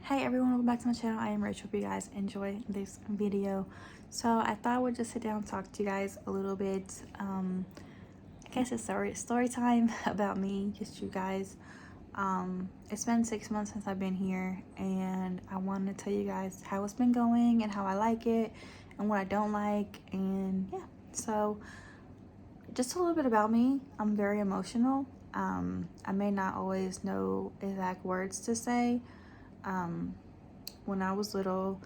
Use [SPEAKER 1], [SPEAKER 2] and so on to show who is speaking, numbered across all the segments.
[SPEAKER 1] Hey everyone, welcome back to my channel. I am Rachel. If you guys enjoy this video, so I thought I would just sit down and talk to you guys a little bit. I guess it's story time about me, just you guys. It's been 6 months since I've been here, and I wanted to tell you guys how it's been going and how I like it and what I don't like, and yeah. So just a little bit about me. I'm very emotional. I may not always know exact words to say. When I was little,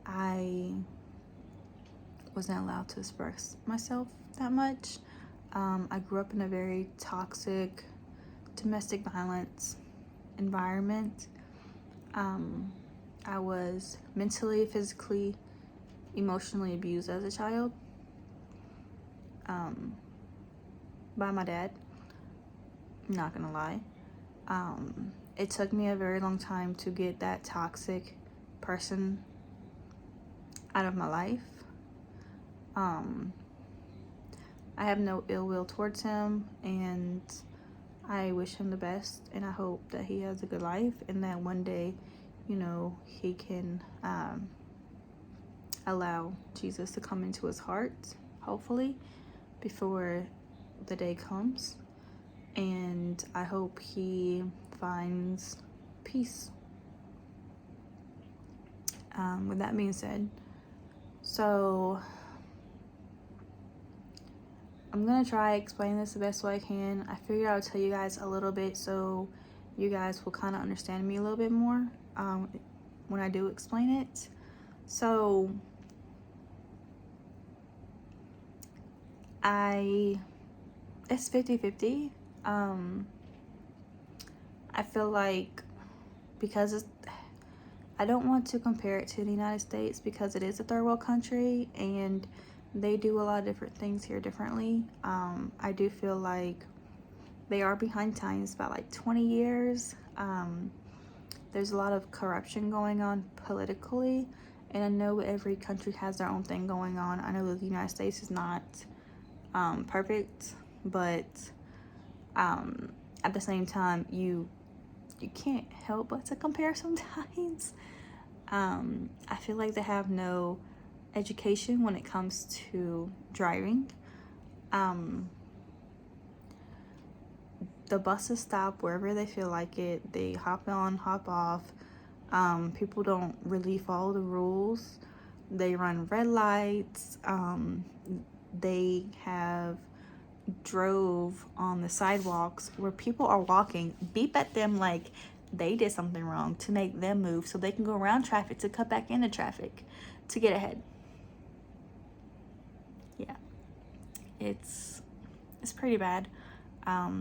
[SPEAKER 1] I wasn't allowed to express myself that much. I grew up in a very toxic domestic violence environment. I was mentally, physically, emotionally abused as a child by my dad. Not gonna lie. It took me a very long time to get that toxic person out of my life. I have no ill will towards him, and I wish him the best, and I hope that he has a good life and that one day, he can allow Jesus to come into his heart, hopefully, before the day comes. And I hope he finds peace. With that being said, so I'm gonna try explaining this the best way I can. I figured I would tell you guys a little bit so you guys will kind of understand me a little bit more when I do explain it. So it's 50-50. I feel like because I don't want to compare it to the United States because it is a third world country and they do a lot of different things here differently. I do feel like they are behind times by like 20 years. There's a lot of corruption going on politically, and I know every country has their own thing going on. I know that the United States is not perfect, but at the same time, you can't help but to compare sometimes. I feel like they have no education when it comes to driving. The buses stop wherever they feel like it. They hop on, hop off. People don't really follow the rules. They run red lights. They have drove on the sidewalks where people are walking, beep at them like they did something wrong to make them move so they can go around traffic to cut back into traffic to get ahead. Yeah, it's pretty bad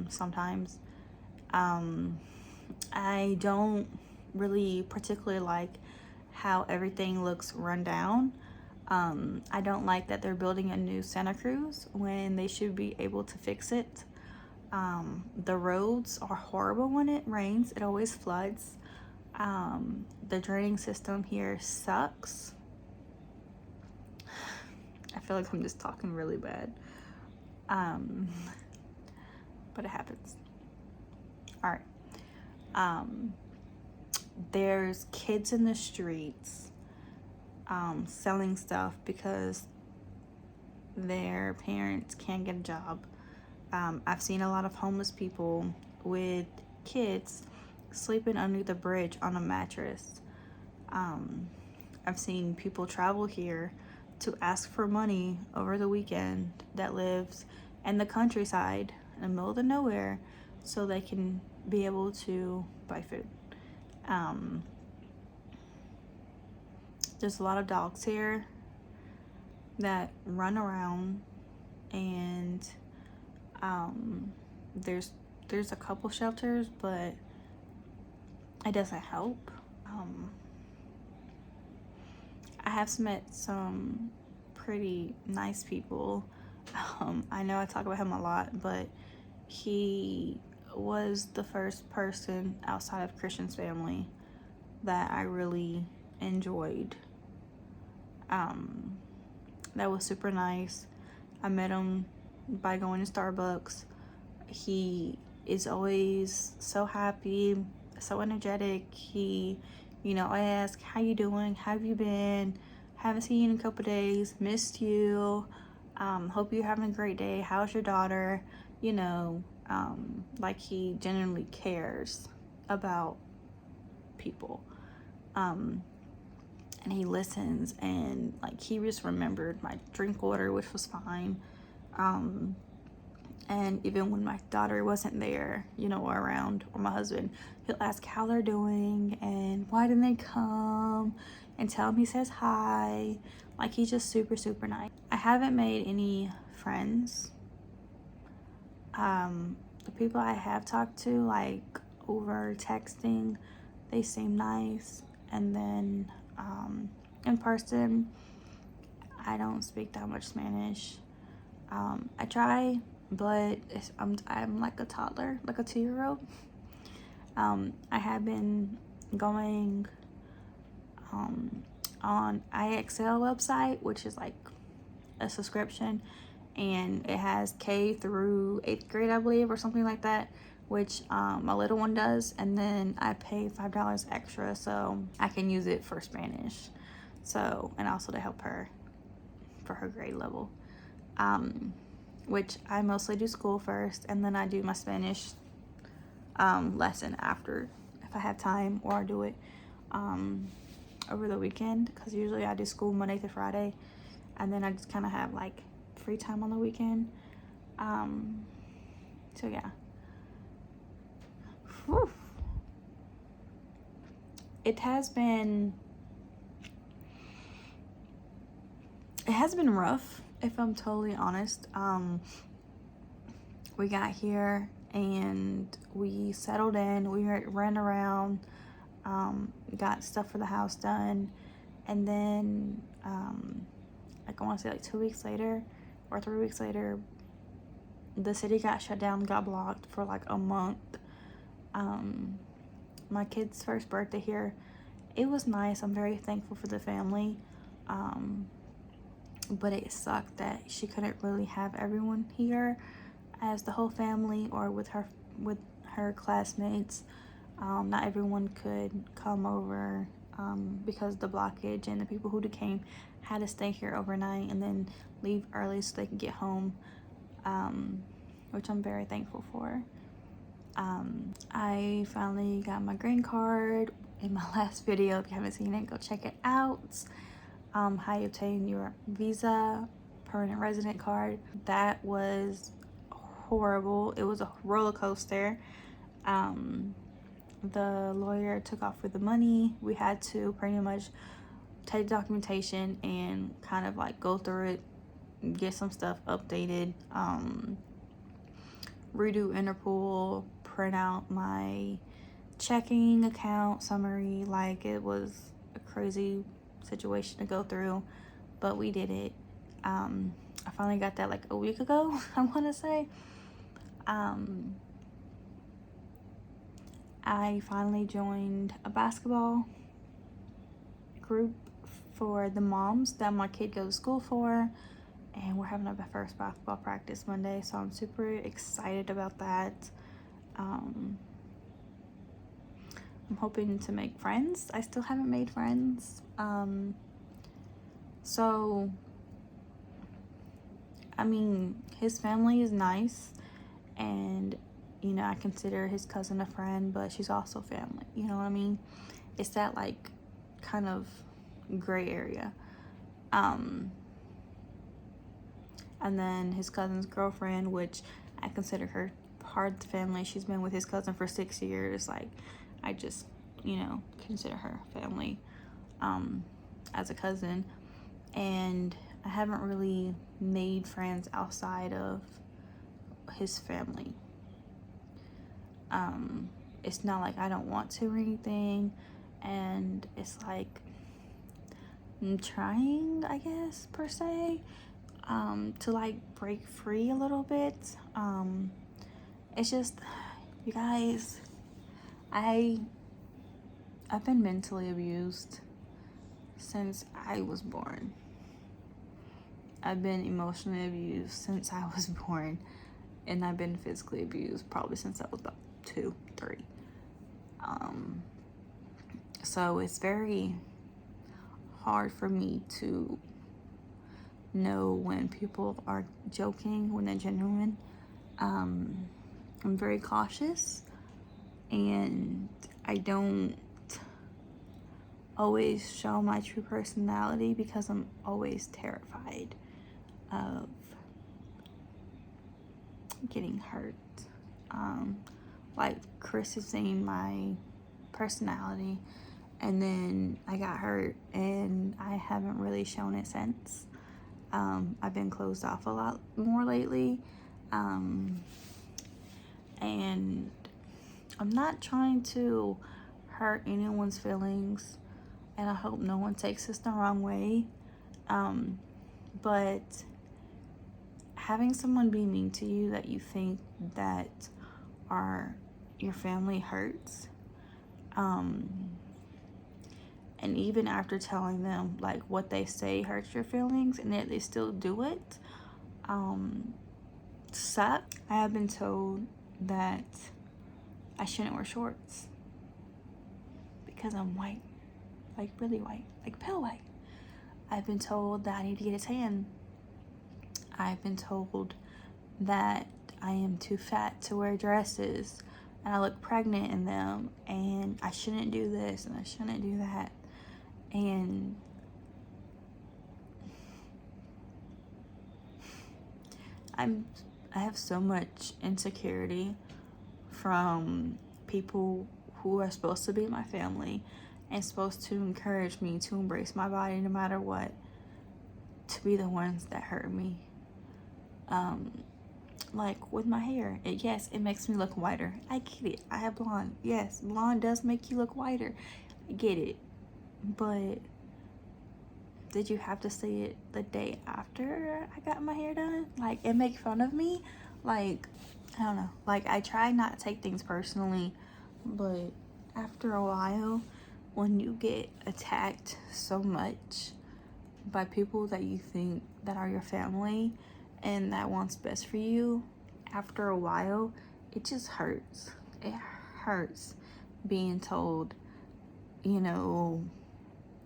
[SPEAKER 1] sometimes. I don't really particularly like how everything looks run down. I don't like that they're building a new Santa Cruz when they should be able to fix it. The roads are horrible when it rains. It always floods. The draining system here sucks. I feel like I'm just talking really bad. But it happens. All right. There's kids in the streets selling stuff because their parents can't get a job. I've seen a lot of homeless people with kids sleeping under the bridge on a mattress. I've seen people travel here to ask for money over the weekend that lives in the countryside in the middle of the nowhere so they can be able to buy food. There's a lot of dogs here that run around, and there's a couple shelters, but it doesn't help. I have met some pretty nice people. I know I talk about him a lot, but he was the first person outside of Christian's family that I really enjoyed. That was super nice. I met him by going to Starbucks. He is always so happy, so energetic. He, You know, I ask, how you doing? How have you been? Haven't seen you in a couple days. Missed you. Hope you're having a great day. How's your daughter? You know, like he genuinely cares about people. And he listens, and like he just remembered my drink order, which was fine. And even when my daughter wasn't there, you know, or around, or my husband, he'll ask how they're doing and why didn't they come, and tell him he says hi. Like, he's just super, super nice. I haven't made any friends. The people I have talked to, like over texting, they seem nice. And then in person, I don't speak that much Spanish. I try, but I'm like a toddler, like a 2-year-old. I have been going on IXL website, which is like a subscription, and it has K through 8th grade, I believe, or something like that, which my little one does. And then I pay $5 extra so I can use it for Spanish, so, and also to help her for her grade level, which I mostly do school first, and then I do my Spanish lesson after, if I have time, or I do it over the weekend, because usually I do school Monday through Friday, and then I just kind of have like free time on the weekend. So yeah. Whew. It has been rough, if I'm totally honest. We got here and we settled in, we ran around, got stuff for the house done, and then like I want to say like 2 weeks later or 3 weeks later, the city got shut down, got blocked for like a month. My kid's first birthday here, it was nice. I'm very thankful for the family, but it sucked that she couldn't really have everyone here as the whole family, or with her classmates. Not everyone could come over because of the blockage, and the people who came had to stay here overnight and then leave early so they could get home, which I'm very thankful for. I finally got my green card. In my last video, if you haven't seen it, go check it out. How you obtain your visa, permanent resident card. That was horrible. It was a roller coaster. The lawyer took off with the money. We had to pretty much take documentation and kind of like go through it, get some stuff updated, redo Interpol, print out my checking account summary. Like, it was a crazy situation to go through, but we did it. I finally got that like a week ago, I want to say. I finally joined a basketball group for the moms that my kid goes to school for, and we're having our first basketball practice Monday, so I'm super excited about that. I'm hoping to make friends. I still haven't made friends. So, I mean, his family is nice, and, you know, I consider his cousin a friend, but she's also family, you know what I mean? It's that, like, kind of gray area. And then his cousin's girlfriend, which I consider her part of the family. She's been with his cousin for 6 years. Like, I just, you know, consider her family as a cousin. And I haven't really made friends outside of his family. It's not like I don't want to or anything, and it's like I'm trying, I guess, per se, to like break free a little bit. It's just, you guys, I've been mentally abused since I was born. I've been emotionally abused since I was born, and I've been physically abused probably since I was about 2, 3. So it's very hard for me to know when people are joking, when they're genuine. I'm very cautious, and I don't always show my true personality because I'm always terrified of getting hurt. Like Chris has seen my personality, and then I got hurt, and I haven't really shown it since. I've been closed off a lot more lately, and I'm not trying to hurt anyone's feelings, and I hope no one takes this the wrong way, but having someone be mean to you that you think that are your family hurts, and even after telling them like what they say hurts your feelings and yet they still do it, suck. I have been told that I shouldn't wear shorts because I'm white, like really white, like pale white. I've been told that I need to get a tan. I've been told that I am too fat to wear dresses and I look pregnant in them, and I shouldn't do this and I shouldn't do that. And I have so much insecurity from people who are supposed to be my family and supposed to encourage me to embrace my body no matter what, to be the ones that hurt me. Like with my hair, yes, it makes me look whiter. I get it. I have blonde. Yes, blonde does make you look whiter. I get it. But did you have to say it the day after I got my hair done? Like, and make fun of me? Like, I don't know. Like, I try not to take things personally, but after a while, when you get attacked so much by people that you think that are your family and that wants best for you, after a while, it just hurts. It hurts being told, you know,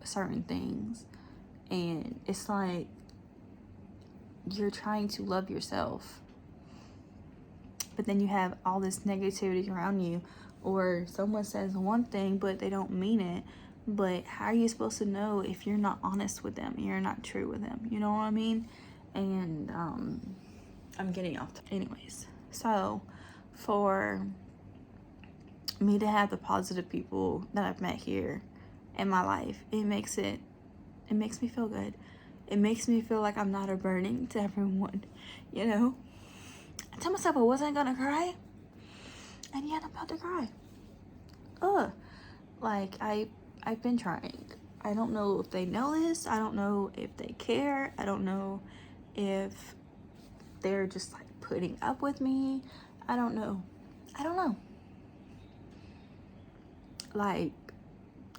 [SPEAKER 1] certain things. And it's like you're trying to love yourself, but then you have all this negativity around you, or someone says one thing but they don't mean it. But how are you supposed to know if you're not honest with them, you're not true with them? You know what I mean? And I'm getting off anyways. So for me to have the positive people that I've met here in my life, it makes me feel good. It makes me feel like I'm not a burden to everyone, you know? I told myself I wasn't gonna cry, and yet I'm about to cry. Like, I've been trying. I don't know if they know this. I don't know if they care. I don't know if they're just like putting up with me. I don't know. Like,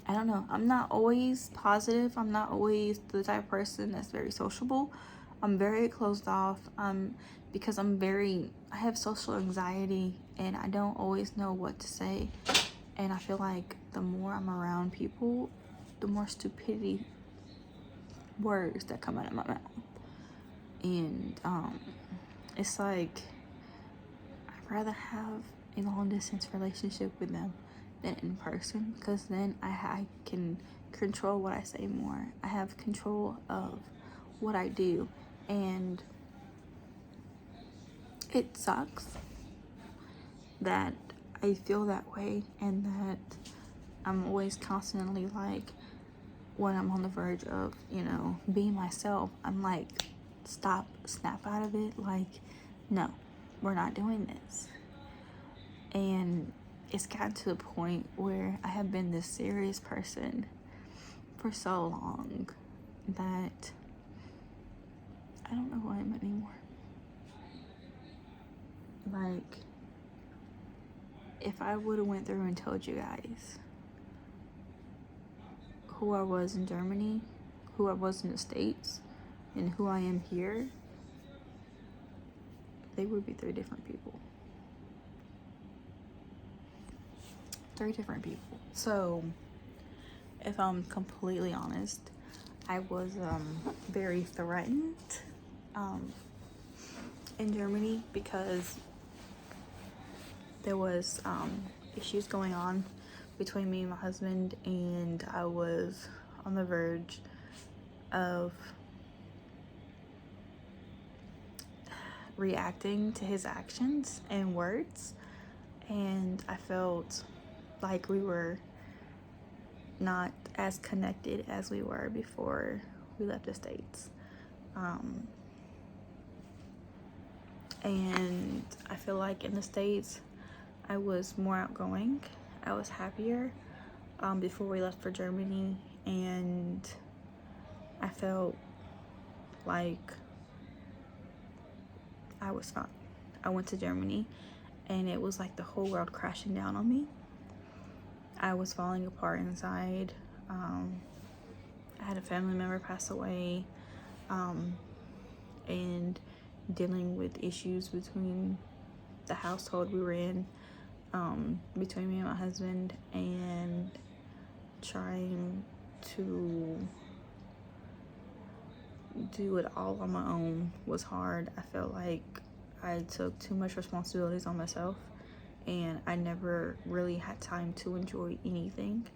[SPEAKER 1] I don't know. I'm not always positive. I'm not always the type of person that's very sociable. I'm very closed off. Because I have social anxiety, and I don't always know what to say. And I feel like the more I'm around people, the more stupidity words that come out of my mouth. And it's like I'd rather have a long distance relationship with them than in person, because then I can control what I say more. I have control of what I do, and it sucks that I feel that way, and that I'm always constantly like, when I'm on the verge of, you know, being myself, I'm like, stop, snap out of it. Like, no, we're not doing this. And it's gotten to the point where I have been this serious person for so long that I don't know who I am anymore. Like, if I would have went through and told you guys who I was in Germany, who I was in the States, and who I am here, they would be 3 different people. 3 different people. So if I'm completely honest, I was very threatened in Germany because there was issues going on between me and my husband, and I was on the verge of reacting to his actions and words, and I felt like we were not as connected as we were before we left the States. And I feel like in the States I was more outgoing, I was happier before we left for Germany, and I felt like I was fine. I went to Germany and it was like the whole world crashing down on me. I was falling apart inside. I had a family member pass away, and dealing with issues between the household we were in, between me and my husband, and trying to do it all on my own was hard. I felt like I took too much responsibilities on myself, and I never really had time to enjoy anything.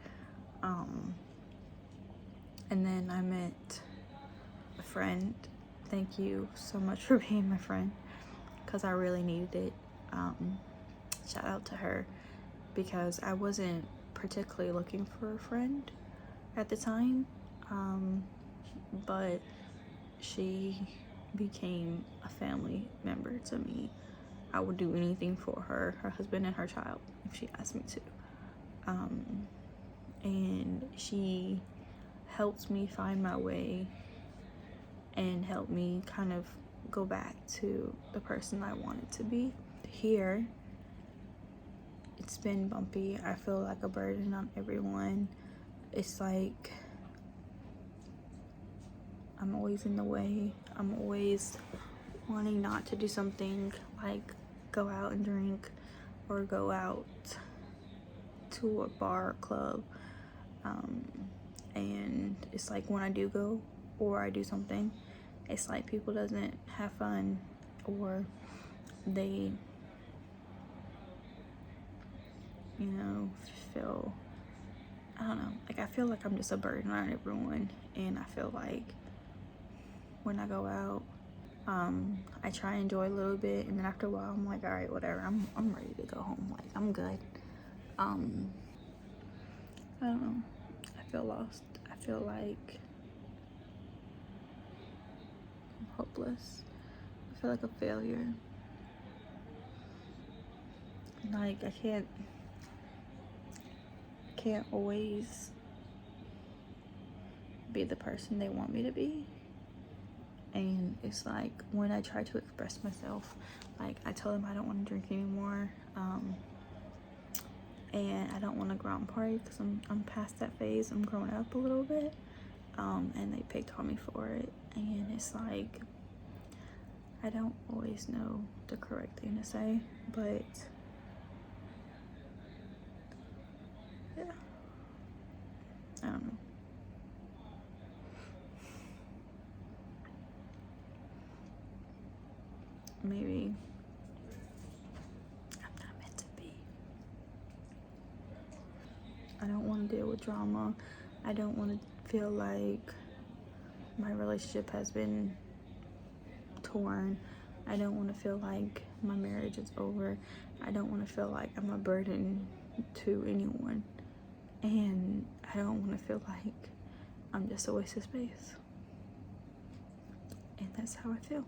[SPEAKER 1] And then I met a friend. Thank you so much for being my friend, because I really needed it. Shout out to her, because I wasn't particularly looking for a friend at the time, but she became a family member to me. I would do anything for her husband, and her child if she asked me to. And she helped me find my way and helped me kind of go back to the person I wanted to be. Here, it's been bumpy. I feel like a burden on everyone. It's like I'm always in the way. I'm always wanting not to do something like go out and drink or go out to a bar or club. And it's like when I do go or I do something, it's like people doesn't have fun, or they, feel, I don't know, like I feel like I'm just a burden on everyone. And I feel like when I go out, I try and enjoy a little bit, and then after a while I'm like, all right, whatever, I'm ready to go home, like I'm good. I don't know, I feel lost. I feel like I'm hopeless. I feel like a failure. Like I can't always be the person they want me to be. And it's like when I try to express myself, like I tell them I don't want to drink anymore, and I don't want to go out and party because I'm past that phase. I'm growing up a little bit, and they picked on me for it. And it's like I don't always know the correct thing to say, but yeah, I don't know. Maybe I'm not meant to be. I don't want to deal with drama. I don't want to feel like my relationship has been torn. I don't want to feel like my marriage is over. I don't want to feel like I'm a burden to anyone. And I don't want to feel like I'm just a waste of space. And that's how I feel.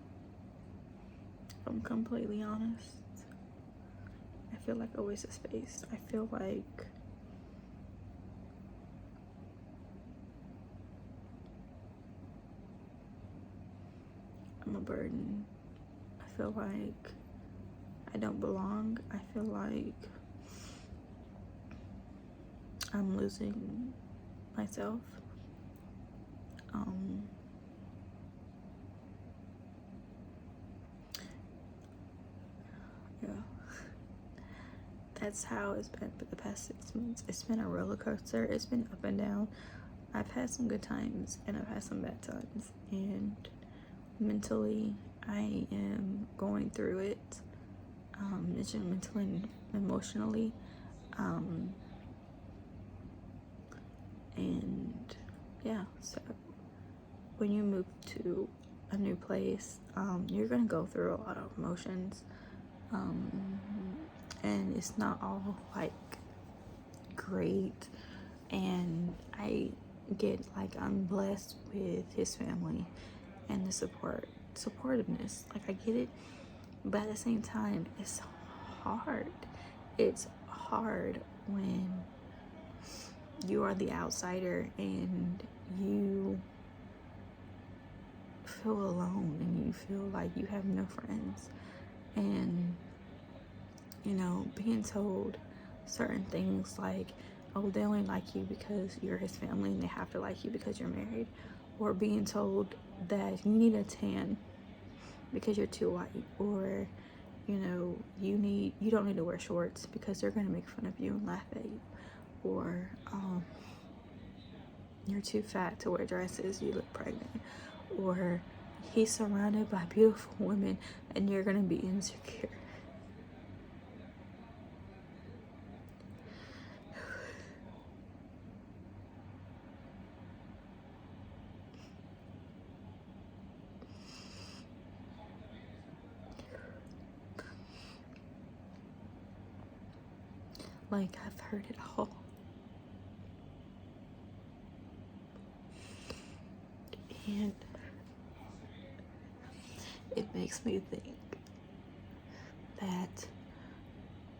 [SPEAKER 1] If I'm completely honest, I feel like a waste of space. I feel like I'm a burden. I feel like I don't belong. I feel like I'm losing myself. Yeah. that's how it's been for the past 6 months. It's been a roller coaster. It's been up and down. I've had some good times and I've had some bad times, and mentally I am going through it, mentally and emotionally, and yeah. So when you move to a new place, you're gonna go through a lot of emotions, and it's not all like great. And I'm blessed with his family and the supportiveness. Like, I get it, but at the same time, it's hard. It's hard when you are the outsider and you feel alone and you feel like you have no friends, and being told certain things like, oh, they only like you because you're his family and they have to like you because you're married, or being told that you need a tan because you're too white, or you don't need to wear shorts because they're gonna make fun of you and laugh at you, or you're too fat to wear dresses, you look pregnant, or he's surrounded by beautiful women and you're gonna be insecure. Like, I've heard it all. And it makes me think that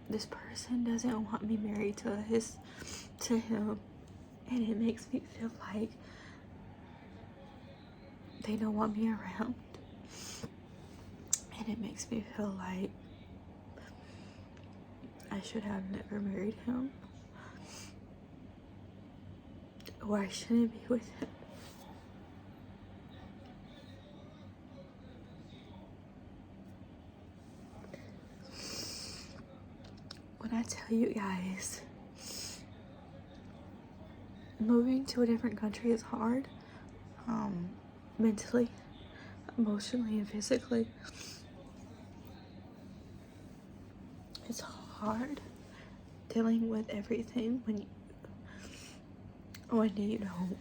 [SPEAKER 1] this person doesn't want me married to him, and it makes me feel like they don't want me around, and it makes me feel like I should have never married him, or I shouldn't be with him. When I tell you guys, moving to a different country is hard, mentally, emotionally, and physically. It's hard dealing with everything when you don't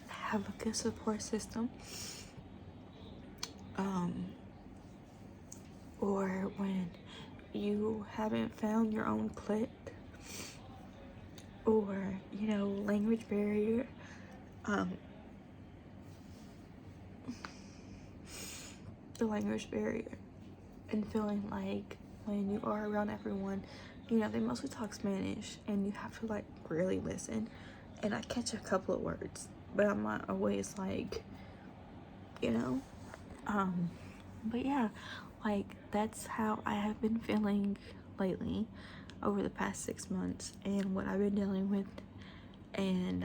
[SPEAKER 1] have a good support system, or when you haven't found your own clique, or language barrier, the language barrier, and feeling like when you are around everyone, they mostly talk Spanish and you have to like really listen, and I catch a couple of words, but I'm not always like, but yeah, like, that's how I have been feeling lately over the past 6 months, and what I've been dealing with. And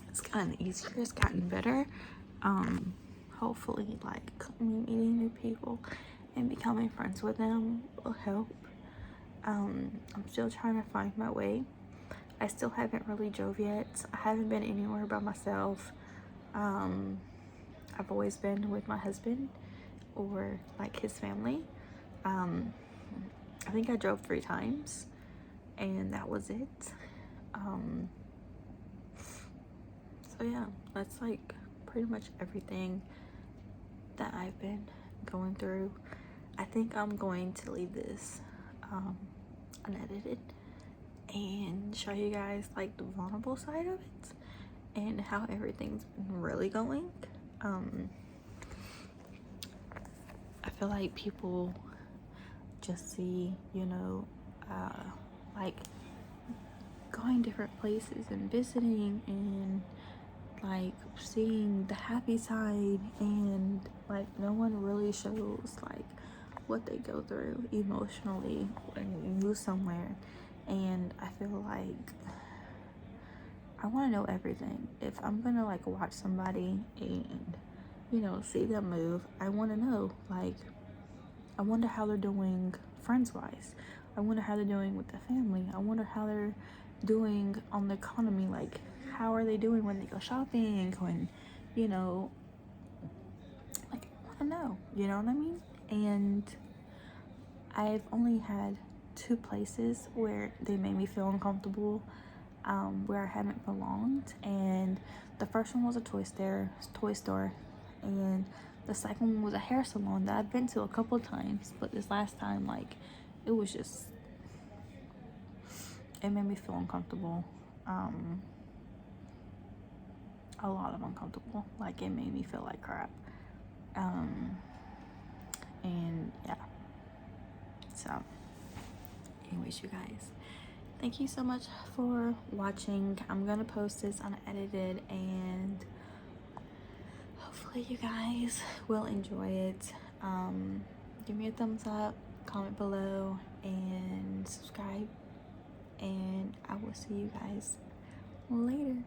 [SPEAKER 1] it's gotten easier, it's gotten better. Hopefully, like, meeting new people and becoming friends with them will help. I'm still trying to find my way. I still haven't really drove yet. I haven't been anywhere by myself. I've always been with my husband or like his family. I think I drove 3 times and that was it. So yeah, that's like pretty much everything that I've been going through. I think I'm going to leave this unedited and show you guys like the vulnerable side of it and how everything's been really going. I feel like people just see, like going different places and visiting and like seeing the happy side, and like no one really shows like what they go through emotionally when you move somewhere. And I feel like I want to know everything. If I'm gonna like watch somebody and see them move, I want to know, like, I wonder how they're doing friends wise, I wonder how they're doing with the family. I wonder how they're doing on the economy. Like, how are they doing when they go shopping? When, you know, like, I want to know. You know what I mean? And I've only had 2 places where they made me feel uncomfortable, where I haven't belonged. And the first one was a toy store, and the second one was a hair salon that I've been to a couple of times. But this last time, like, it was just, it made me feel uncomfortable. A lot of uncomfortable. Like, it made me feel like crap. And yeah. So, anyways, you guys, thank you so much for watching. I'm gonna post this unedited, and hopefully you guys will enjoy it. Give me a thumbs up, comment below, and subscribe. And I will see you guys later.